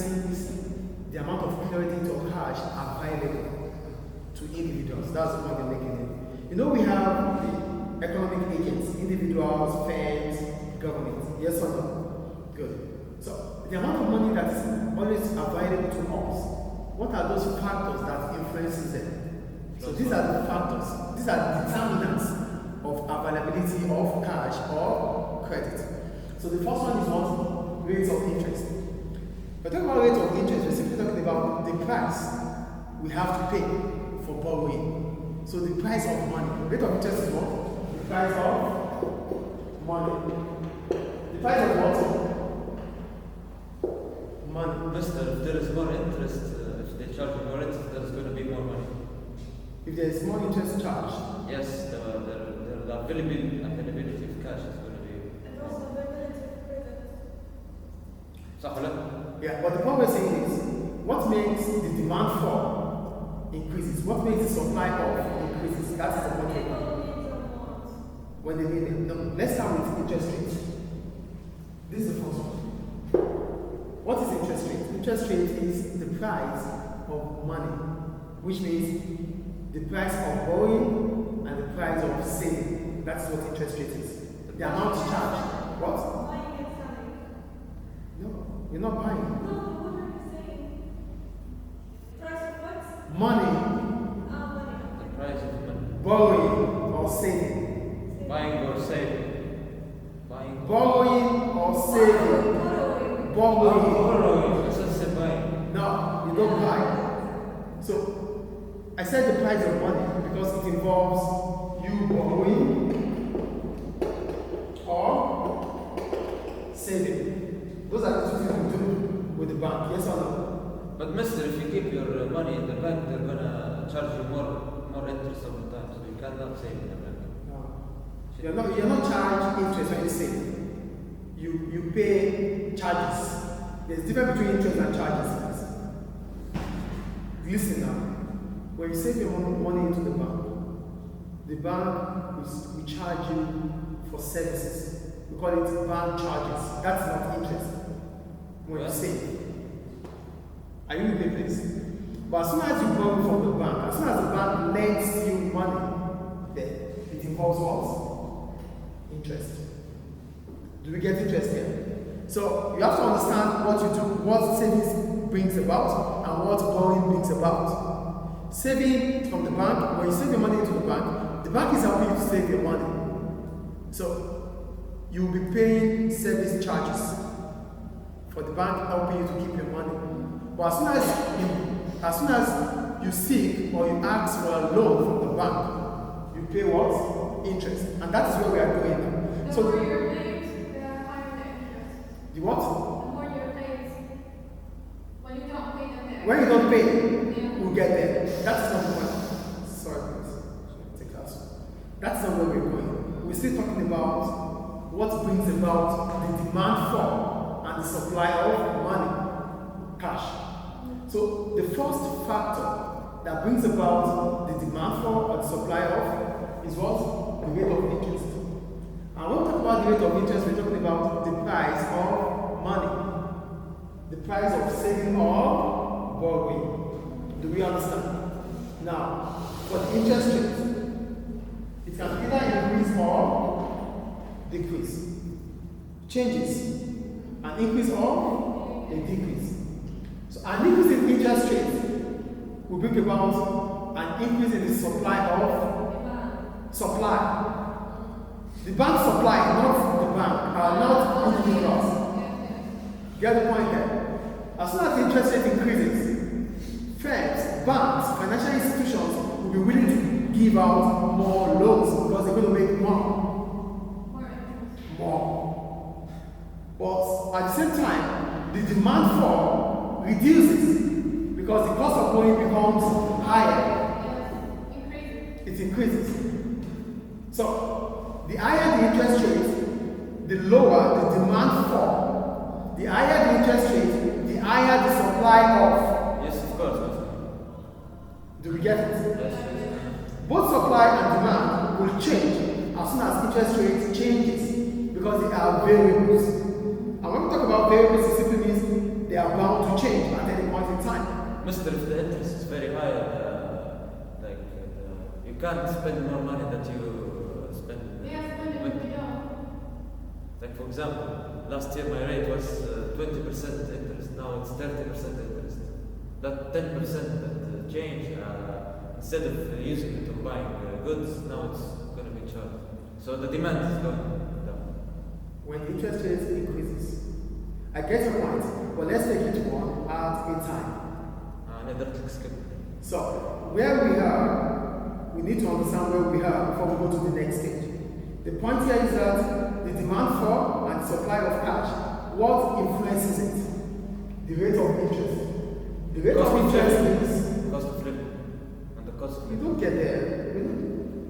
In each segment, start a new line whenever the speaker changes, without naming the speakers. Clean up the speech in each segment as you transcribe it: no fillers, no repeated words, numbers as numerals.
influencing the amount of credit or cash available to individuals. That's the point they're making it. You know, we have the economic agents, individuals, firms, government. Yes or no? Good. So the amount of money that is always available to us, what are those factors that influences them? So these are the factors, these are the determinants of availability of cash or credit. So the first one is what? Rates of interest. We're talking about rates of interest, we're simply talking about the price we have to pay for borrowing. So the price of money. Rate of interest is what? The price of money. The price of what? Money.
Mister, if there is more interest, if they charge more interest, there's going to be more money.
If there is more interest charged?
Yes, the availability of cash is going to be.
And also availability of credit.
صح ولا؟
Yeah, but the point we're saying is, what makes the demand for increases? What makes the supply of increases? That's the point. When they need it. No, let's start with interest rates. This is the first one. What is interest rate? Interest rate is the price of money, which means the price of borrowing and the price of saving. That's what interest rate is. The amount charged. What?
Buying and selling.
No, you're not buying.
No, what are you saying? Price of what?
Money,
Money.
The price of money.
borrowing or saving.
Buying or saving. Buying.
Borrowing or saving. Borrowing.
Borrowing. It's just a buying.
No, you don't buy. So, I said the price of money because it involves you borrowing or saving. Those are the two things you do with the bank, yes or no?
But mister, if you keep your money in the bank, they're going to charge you more interest over time, so you cannot save in the bank.
No. You're not charged interest when you save. You pay charges. There's difference between interest and charges. Listen now. When you save your money into the bank will charge you for services. We call it bank charges. That's not interest. When you save. Are you with me, please? But as soon as you borrow from the bank, as soon as the bank lends you money, then it involves what? Interest. Do we get interest here? So you have to understand what you do, what savings brings about, and what borrowing brings about. Saving from the bank, when you save your money into the bank is helping you to save your money. So you will be paying service charges for the bank helping you to keep your money. But as soon as you seek or you ask for a loan from the bank, you pay what? Interest. And that is where we are going now.
The more you're paid, the higher the interest.
The what?
The more you're paid. When you don't pay them.
When you don't pay, we'll get there. That's not the point. Sorry, please. Take that. That's not where we're going. We're still talking about what brings about the demand for and the supply of money, cash. So the first factor that brings about the demand for and the supply of is what? The rate of interest. And when we talk about the rate of interest, we're talking about the price of money, the price of saving or borrowing. Do we understand? Now, for the interest rate, it can either increase or decrease. Changes. An increase or a decrease. So an increase in interest rate will bring about an increase in the supply of supply. The bank supply, not the bank, are not individuals. Get the point there? As soon as the interest rate increases, firms, banks, financial institutions will be willing to give out more loans because they're going to make more. But at the same time, the demand for reduces because the cost of borrowing becomes higher. It increases. So, the higher the interest rate, the lower the demand for. The higher the interest rate, the higher the supply of.
Yes, of course.
Do we get it?
Yes.
Both supply and demand will change as soon as interest rate changes because they are variables. And when we talk about variables, it simply means they are bound to change.
Mister, if the interest is very high, you can't spend more money that you spend. Like for example, last year my rate was 20% interest. Now it's 30% interest. That 10% that change, instead of using it to buying goods, now it's going to be charged. So the demand is going down.
When interest rates increases, I get your point, but let's take it one at a time.
Another skip.
So, where we are, we need to understand where we are before we go to the next stage. The point here is that the demand for and supply of cash, what influences it? The rate of interest. The rate of interest is
cost of living. And the cost of
you
living.
don't get there.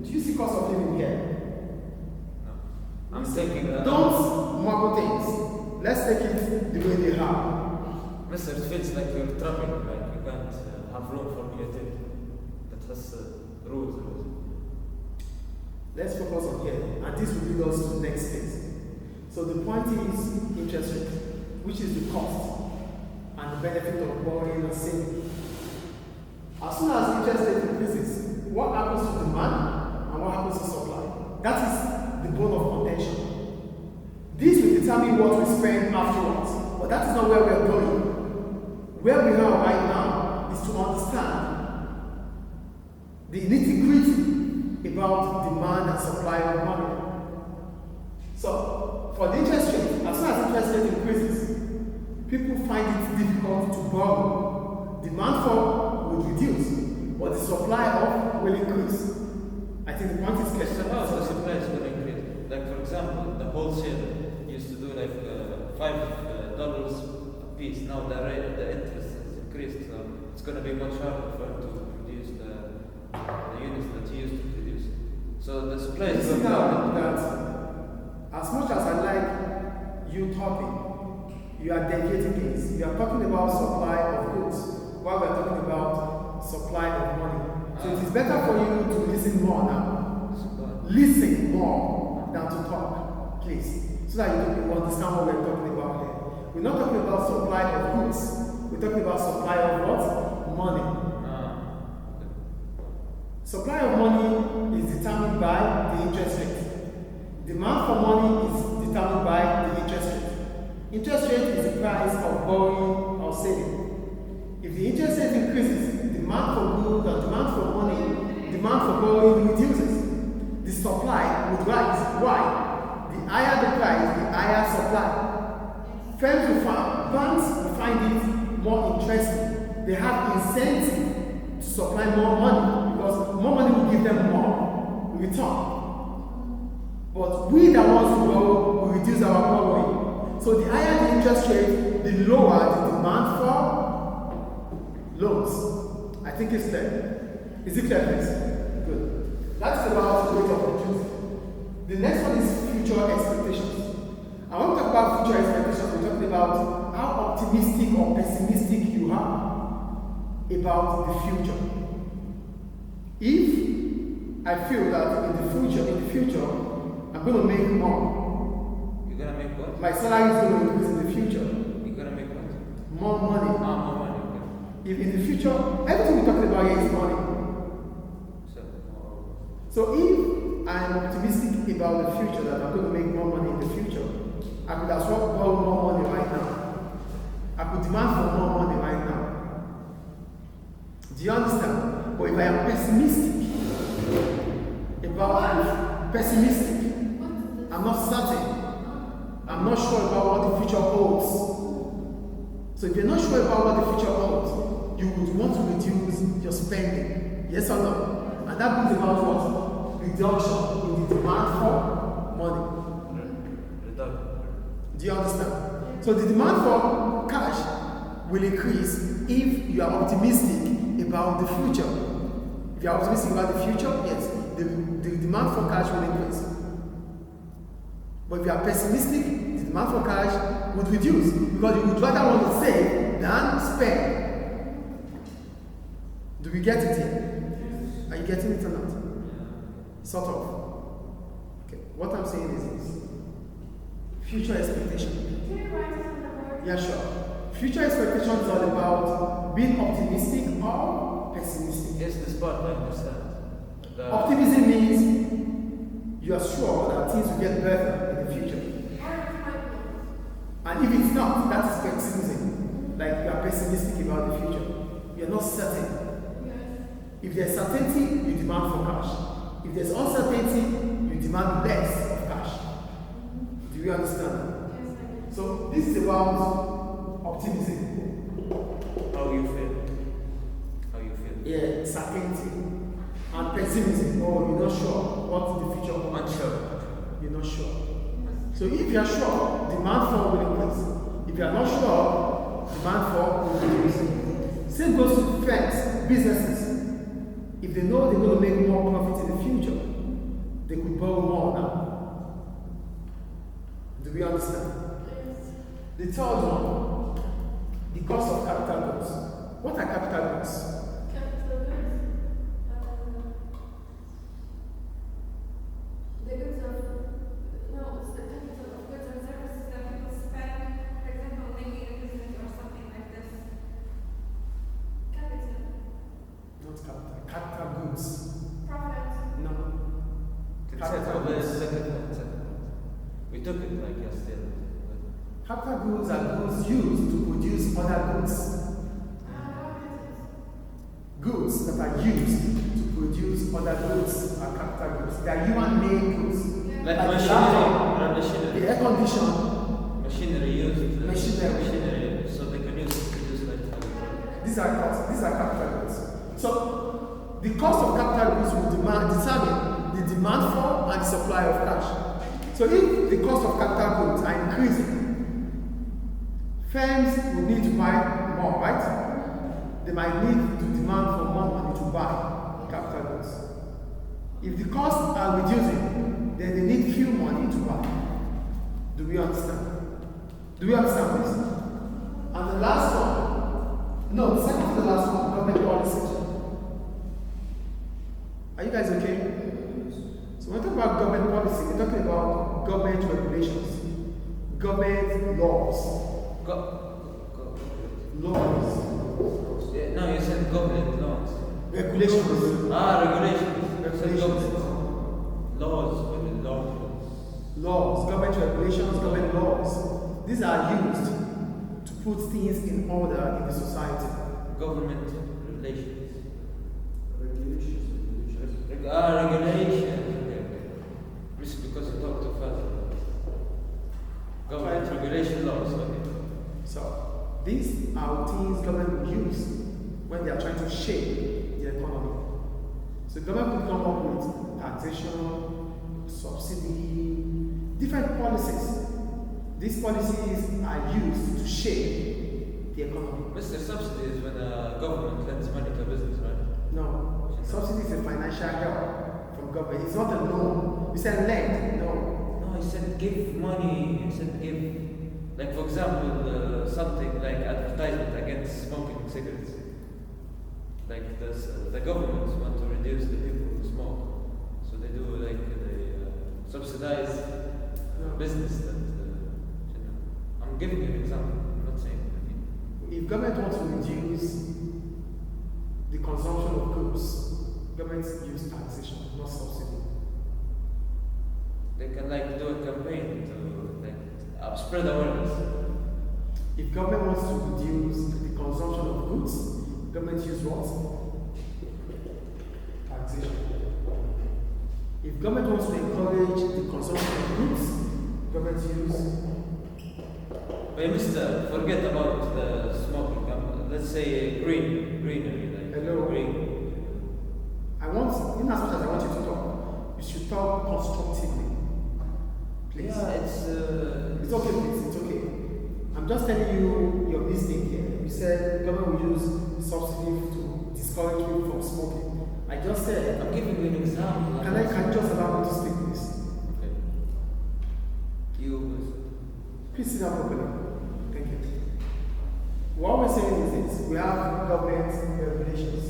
Do you see cost of living here?
No. I'm thinking
Don't marble things. Let's take it the way they are.
Mister, it feels like you're trapping, like you can't have room for creativity. That has rules.
Let's focus on here, and this will lead us to the next phase. So the point is interest rate, which is the cost and the benefit of borrowing and saving. As soon as interest rate increases, what happens to demand and what happens to supply? That is the bone of contention. This will determine what we spend afterwards, but that is not where we are going. Where we are right now is to understand the nitty-gritty about demand and supply of money. So, for the interest rate, as soon as interest rate increases, people find it difficult to borrow. Demand for will reduce, but the supply of will increase. I think the point is clear.
So how the supply is going to increase? Like for example, the wholesaler used to do like $5 a piece. Now the interest has increased, so it's going to be much harder for him to produce the units that he used to produce. So the supply is going down.
That as much as I like you talking, you are dedicating things. You are talking about supply of goods, while we are talking about supply of money. So it is better for you to listen more now. Listen more than to talk, please, so that you understand what we're talking about here. We're not talking about supply of goods. We're talking about supply of what? Money. Supply of money is determined by the interest rate. Demand for money is determined by the interest rate. Interest rate is the price of borrowing or saving. If the interest rate increases, demand for goods and demand for money, demand for borrowing reduces. The supply would rise. Why? The higher the price, the higher supply. Banks will find it more interesting. They have incentive to supply more money because more money will give them more return. But we that wants to borrow will reduce our borrowing. So the higher the interest rate, the lower the demand for loans. I think it's clear. Is it clear, please? Good. That's about the rate of interest. The next one is future expectations. I want to talk about future expectations. We're talking about how optimistic or pessimistic you are about the future. If I feel that in the future, I'm going to make more.
You're going to make what?
My salary is going to increase in the future.
You're going to make what?
More money.
More money, okay.
If in the future, everything we're talking about here is money. So if I'm optimistic about the future, that I'm going to make more money in the future, I could as well borrow more money right now. I could demand for more money right now. Do you understand? But if I am pessimistic, I'm not certain. I'm not sure about what the future holds. So if you're not sure about what the future holds, you would want to reduce your spending. Yes or no? And that brings about what? Reduction in the demand for money. Do you understand? So the demand for cash will increase if you are optimistic about the future. If you are optimistic about the future, yes, the demand for cash will increase. But if you are pessimistic, the demand for cash would reduce because you would rather want to save than spend. Do we get it here? Are you getting it or not? Sort of. Okay. What I'm saying is this. Future expectation.
Can you write it on the board?
Yeah, sure. Future expectation is all about being optimistic or pessimistic.
Yes, this part I understand.
Optimism means you are sure that things will get better in the future. And if it's not, that is pessimism. Like you are pessimistic about the future. You are not certain. If there's certainty, you demand for cash. If there's uncertainty, you demand less of cash. Do you understand? So this is about optimism.
How you feel? How you feel?
Yeah, certainty. And pessimism. Oh, you're not sure what the future holds.
Unsure.
You're not sure. So if you are sure, demand for will increase. If you are not sure, demand for will decrease. Same goes to firms, businesses. If they know they're going to make more profit in the future, they could borrow more now. Do we understand? The third one, the cost of capital goods. What are capital goods?
The goods of, no, it's the capital of goods and services that people spend, for example, making a business or something like this. Capital.
Not capital. Capital goods.
Profit.
No.
Capital goods. We took it like yesterday.
Capital goods are goods used to produce other goods. Goods that are used to produce other goods are capital goods. They are human-made goods.
Like
the
machinery.
laptop,
Machinery.
the air conditioner.
Machinery used.
Machinery.
So they can use it to produce like.
These are costs. These are capital goods. So the cost of capital goods will determine the demand for and the supply of cash. So if the cost of capital goods are increasing, firms will need to buy more, right? They might need to demand for more money to buy capital goods. If the costs are reducing, then they need few money to buy. Do we understand? Do we understand this? And the last one, no, the second to the last one, government policy. Are you guys okay? So when we talk about government policy, we're talking about government regulations, government laws. Laws.
Yeah, no, you said government laws.
Regulations.
Regulations.
Regulations.
Government. Laws.
Laws, government regulations, government laws. These are used to put things in order in the society.
Government relations.
Regulations.
Regulations. This is because you talk too fast. Government regulation laws. Okay.
So these are things government will use when they are trying to shape the economy. So government will come up with taxation, subsidy, different policies. These policies are used to shape the economy.
Mr. Subsidy is when the government lends money to a business, right?
No, subsidy is a financial help from government. It's not a loan. You said lend, no.
No, he said give money. He said give. Like for example, something like advertisement against smoking cigarettes. Like the government want to reduce the people who smoke, so they do like they subsidize business that. I'm giving you an example. I'm not saying anything.
If government wants to reduce the consumption of goods, government use taxation, not subsidy.
They can like do a campaign to like spread awareness.
If government wants to reduce the consumption of goods, government use what? Taxation. If government wants to encourage the consumption of goods, government use.
But Mr. Forget about the smoking. Let's say greenery, like
Hello.
green.
I want, in as much as I want you to talk, you should talk constructively. Please.
Yeah,
It's okay, please. It's okay. I'm just telling you your mistake here. You said government will use subsidy to discourage people from smoking. I just said.
I'm giving you an example.
Can you just allow me to speak, please?
Okay.
Please sit down properly. Thank you. What we're saying is this: we have government regulations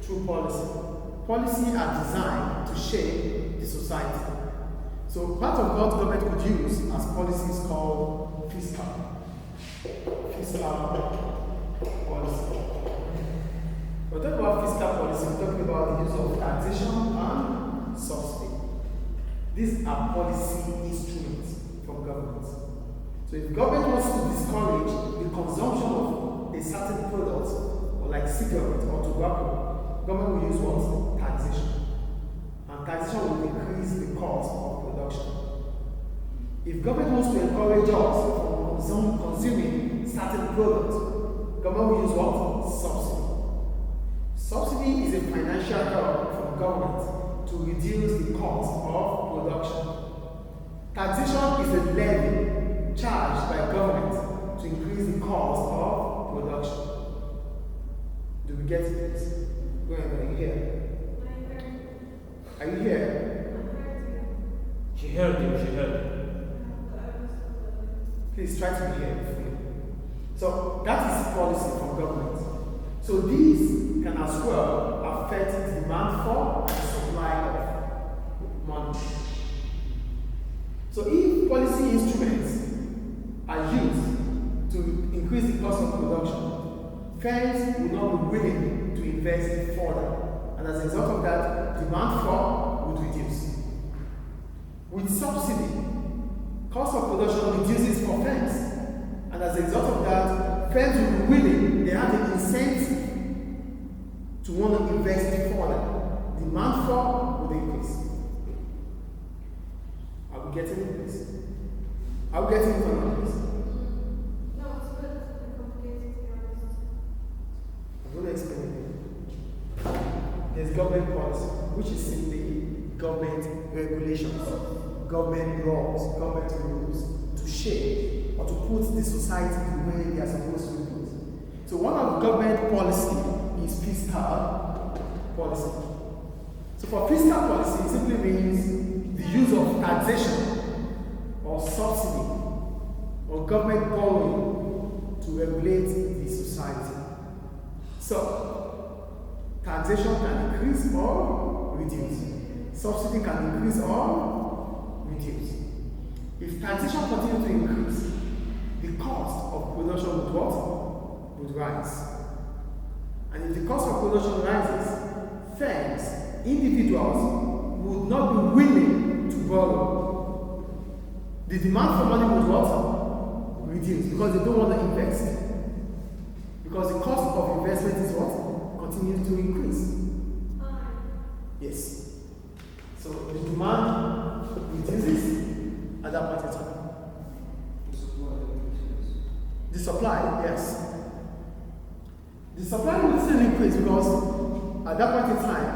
through policy. Policy are designed to shape the society. So part of what government could use as policy is called fiscal. Fiscal policy. We're talking about fiscal policy, we're talking about the use of taxation and subsidy. These are policy instruments from government. So if government wants to discourage the consumption of a certain product, or like cigarette or tobacco, government will use what? Taxation. And taxation will increase the cost of production. If government wants to encourage us from consuming certain products, government will use what? Subsidy. Subsidy is a financial help from government to reduce the cost of production. Taxation is a levy charged by government to increase the cost of production. Do we get it? Go ahead, are you here? Are you here?
She heard you.
Please try to be here. So that is policy from government. So these can as well affect the demand for and supply of money. So if policy instruments are used to increase the cost of production, firms will not be willing to invest further. And as a result of that, demand for would reduce. With subsidy, cost of production reduces for firms. And as a result of that, firms will be willing, they have the incentive to want to invest further. Demand for will increase. Are we getting this? Are we getting it or not?
No, it's good. It's complicated, to be honest.
I'm going to explain it. There's government policy, which is simply government regulations, government laws, government rules to shape or to put the society the way they are supposed to be put. So one of the government policy is fiscal policy. So for fiscal policy, it simply means the use of taxation or subsidy or government borrowing to regulate the society. So taxation can increase or reduce. Subsidy can increase or reduce. If taxation continues to increase, the cost of production would what? Would rise. And if the cost of production rises, firms, individuals would not be willing to borrow. The demand for money would what? Reduce because they don't want to invest. Because the cost of investment is what? Continues to increase. Yes. So the demand reduces at that point in time. The supply, yes. The supply will still increase because at that point in time,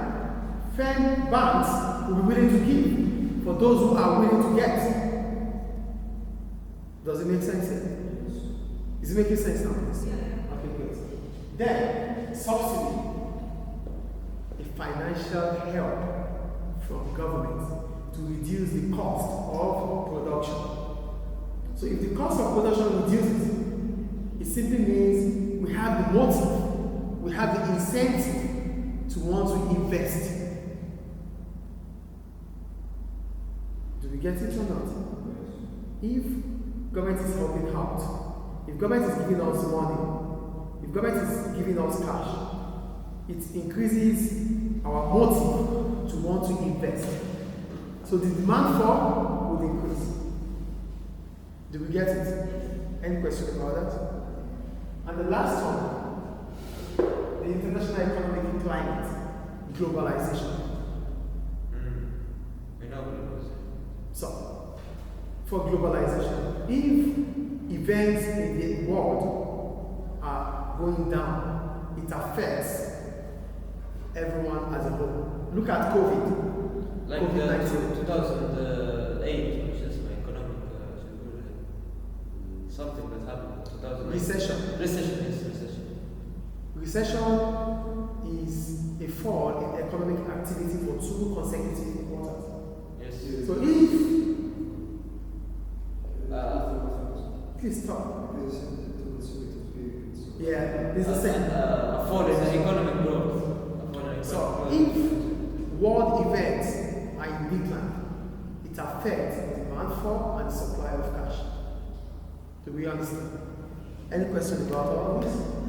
firm banks will be willing to give for those who are willing to get. Does it make sense here? Is it making sense now?
Yeah.
Okay, good. Then, subsidy, a financial help from government to reduce the cost of production. So if the cost of production reduces, it simply means we have the motive, we have the incentive to want to invest. Do we get it or not? If government is helping out, if government is giving us money, if government is giving us cash, it increases our motive to want to invest. So the demand for will increase. Do we get it? Any question about that? And the last one, the international economic climate, globalization.
We know globalization.
So, for globalization, if events in the world are going down, it affects everyone as a whole. Look at COVID.
Like
COVID-19.
2008, which is my economic something that happened. 2008.
Recession.
Recession, yes, recession.
Recession is a fall in economic activity for 2 consecutive quarters.
Yes.
So if please stop. Yeah, it's the same.
A fall in the economic growth.
So if world events are in decline, it affects demand for and supply of cash. Do we understand? Any question about all of this?